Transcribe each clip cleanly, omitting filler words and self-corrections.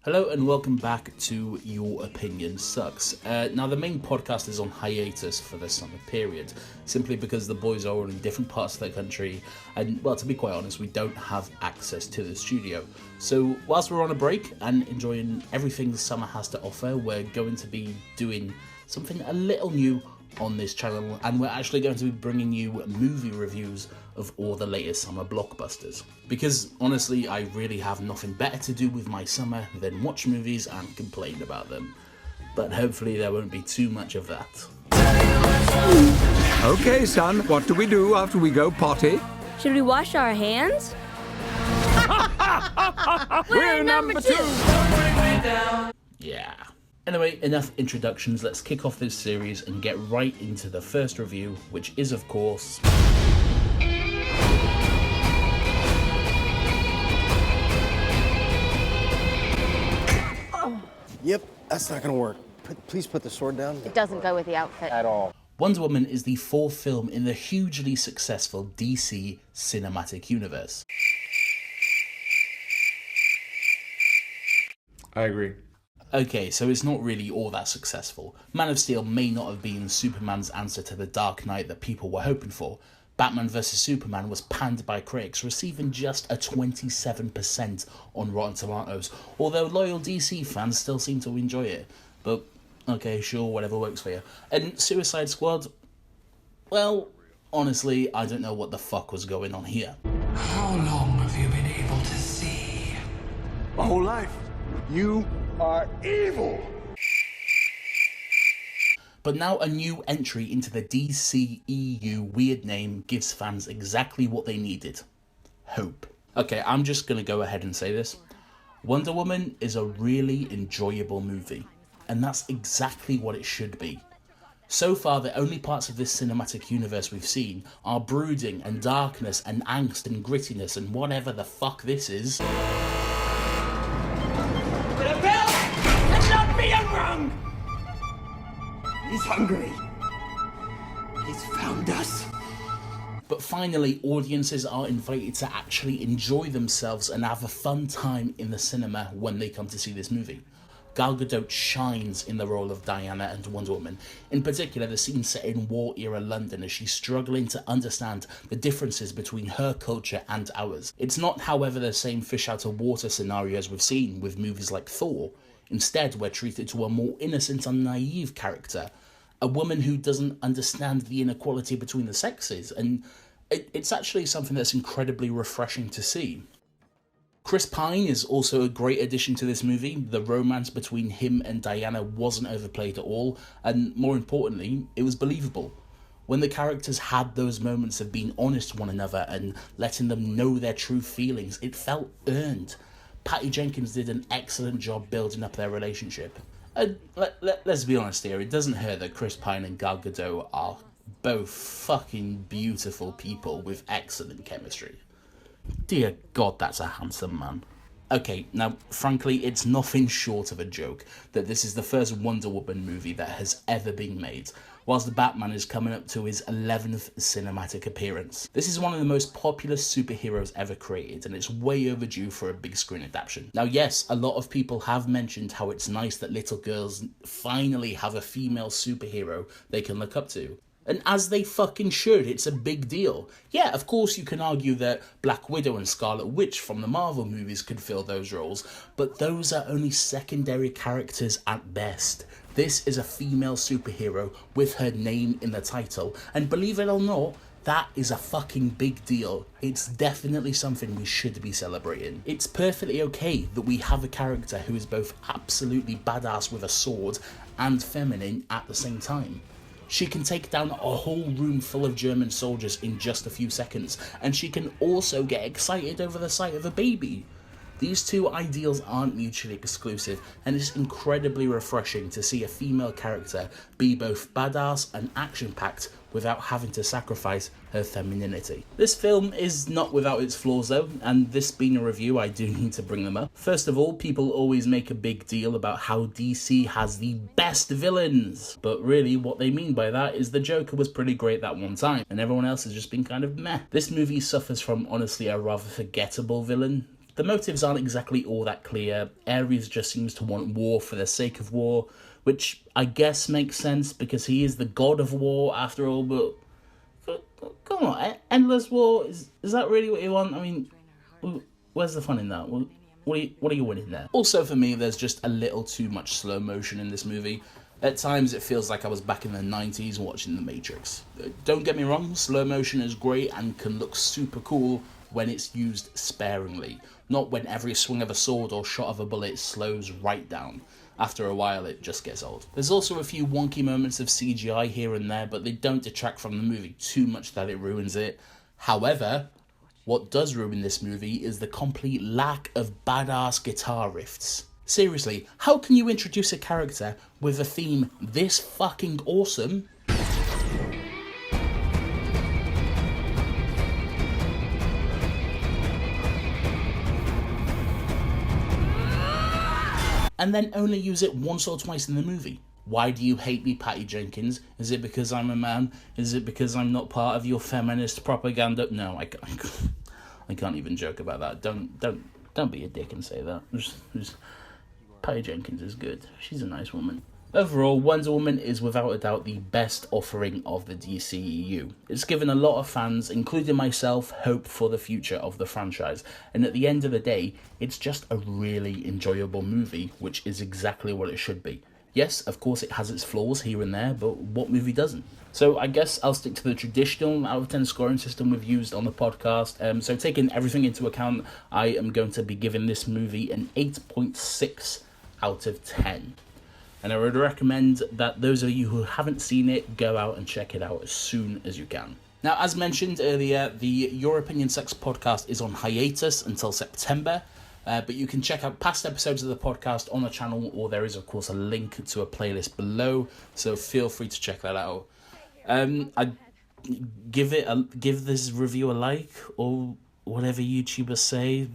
Hello and welcome back to Your Opinion Sucks. Now the main podcast is on hiatus for the summer period, simply because the boys are all in different parts of the country and, well, to be quite honest, we don't have access to the studio. So whilst we're on a break and enjoying everything summer has to offer, we're going to be doing something a little new on this channel, and we're actually going to be bringing you movie reviews of all the latest summer blockbusters. Because honestly, I really have nothing better to do with my summer than watch movies and complain about them. But hopefully there won't be too much of that. Okay, son, what do we do after we go potty? Should we wash our hands? We're number two! Yeah. Anyway, enough introductions, let's kick off this series and get right into the first review, which is, of course... Yep, that's not gonna work. Please put the sword down. It doesn't go with the outfit. At all. Wonder Woman is the fourth film in the hugely successful DC cinematic universe. I agree. Okay, so it's not really all that successful. Man of Steel may not have been Superman's answer to the Dark Knight that people were hoping for. Batman vs Superman was panned by critics, receiving just a 27% on Rotten Tomatoes, although loyal DC fans still seem to enjoy it. But, okay, sure, whatever works for you. And Suicide Squad? Well, honestly, I don't know what the fuck was going on here. How long have you been able to see? My whole life. You are evil. But now a new entry into the DCEU weird name gives fans exactly what they needed. Hope. Okay, I'm just gonna go ahead and say this. Wonder Woman is a really enjoyable movie, and that's exactly what it should be. So far, the only parts of this cinematic universe we've seen are brooding and darkness and angst and grittiness and whatever the fuck this is. He's hungry. He's found us. But finally, audiences are invited to actually enjoy themselves and have a fun time in the cinema when they come to see this movie. Gal Gadot shines in the role of Diana and Wonder Woman, in particular the scene set in war-era London as she's struggling to understand the differences between her culture and ours. It's not, however, the same fish-out-of-water scenarios we've seen with movies like Thor. Instead, we're treated to a more innocent and naive character, a woman who doesn't understand the inequality between the sexes, and it's actually something that's incredibly refreshing to see. Chris Pine is also a great addition to this movie. The romance between him and Diana wasn't overplayed at all, and more importantly, it was believable. When the characters had those moments of being honest with one another and letting them know their true feelings, it felt earned. Patty Jenkins did an excellent job building up their relationship. And let's be honest here, it doesn't hurt that Chris Pine and Gal Gadot are both fucking beautiful people with excellent chemistry. Dear God, that's a handsome man. Okay, now, frankly, it's nothing short of a joke that this is the first Wonder Woman movie that has ever been made, whilst the Batman is coming up to his 11th cinematic appearance. This is one of the most popular superheroes ever created, and it's way overdue for a big screen adaptation. Now, yes, a lot of people have mentioned how it's nice that little girls finally have a female superhero they can look up to. And as they fucking should, it's a big deal. Yeah, of course you can argue that Black Widow and Scarlet Witch from the Marvel movies could fill those roles, but those are only secondary characters at best. This is a female superhero with her name in the title, and believe it or not, that is a fucking big deal. It's definitely something we should be celebrating. It's perfectly okay that we have a character who is both absolutely badass with a sword and feminine at the same time. She can take down a whole room full of German soldiers in just a few seconds, and she can also get excited over the sight of a baby. These two ideals aren't mutually exclusive, and it's incredibly refreshing to see a female character be both badass and action-packed without having to sacrifice her femininity. This film is not without its flaws though, and this being a review, I do need to bring them up. First of all, people always make a big deal about how DC has the best villains, but really what they mean by that is the Joker was pretty great that one time, and everyone else has just been kind of meh. This movie suffers from honestly a rather forgettable villain. The motives aren't exactly all that clear. Ares just seems to want war for the sake of war, which I guess makes sense because he is the god of war after all, but come on, endless war, is that really what you want? I mean, where's the fun in that? What are you winning there? Also for me, there's just a little too much slow motion in this movie. At times it feels like I was back in the 90s watching The Matrix. Don't get me wrong, slow motion is great and can look super cool when it's used sparingly, not when every swing of a sword or shot of a bullet slows right down. After a while it just gets old. There's also a few wonky moments of CGI here and there, but they don't detract from the movie too much that it ruins it. However, what does ruin this movie is the complete lack of badass guitar riffs. Seriously, how can you introduce a character with a theme this fucking awesome and then only use it once or twice in the movie? Why do you hate me, Patty Jenkins? Is it because I'm a man? Is it because I'm not part of your feminist propaganda? No, I can't even joke about that. Don't be a dick and say that. Just Patty Jenkins is good. She's a nice woman. Overall, Wonder Woman is without a doubt the best offering of the DCEU. It's given a lot of fans, including myself, hope for the future of the franchise, and at the end of the day, it's just a really enjoyable movie, which is exactly what it should be. Yes, of course it has its flaws here and there, but what movie doesn't? So I guess I'll stick to the traditional out of 10 scoring system we've used on the podcast. So taking everything into account, I am going to be giving this movie an 8.6 out of 10. And I would recommend that those of you who haven't seen it, go out and check it out as soon as you can. Now, as mentioned earlier, the Your Opinion Sucks podcast is on hiatus until September. But you can check out past episodes of the podcast on the channel, or there is, of course, a link to a playlist below, so feel free to check that out. I give this review a like, or whatever YouTubers say,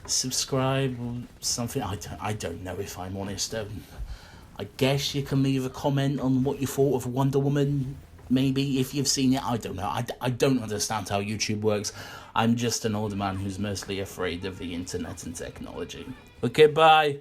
subscribe or something. I don't know, if I'm honest. I guess you can leave a comment on what you thought of Wonder Woman. Maybe if you've seen it, I don't know. I don't understand how YouTube works. I'm just an older man who's mostly afraid of the internet and technology. Okay, bye.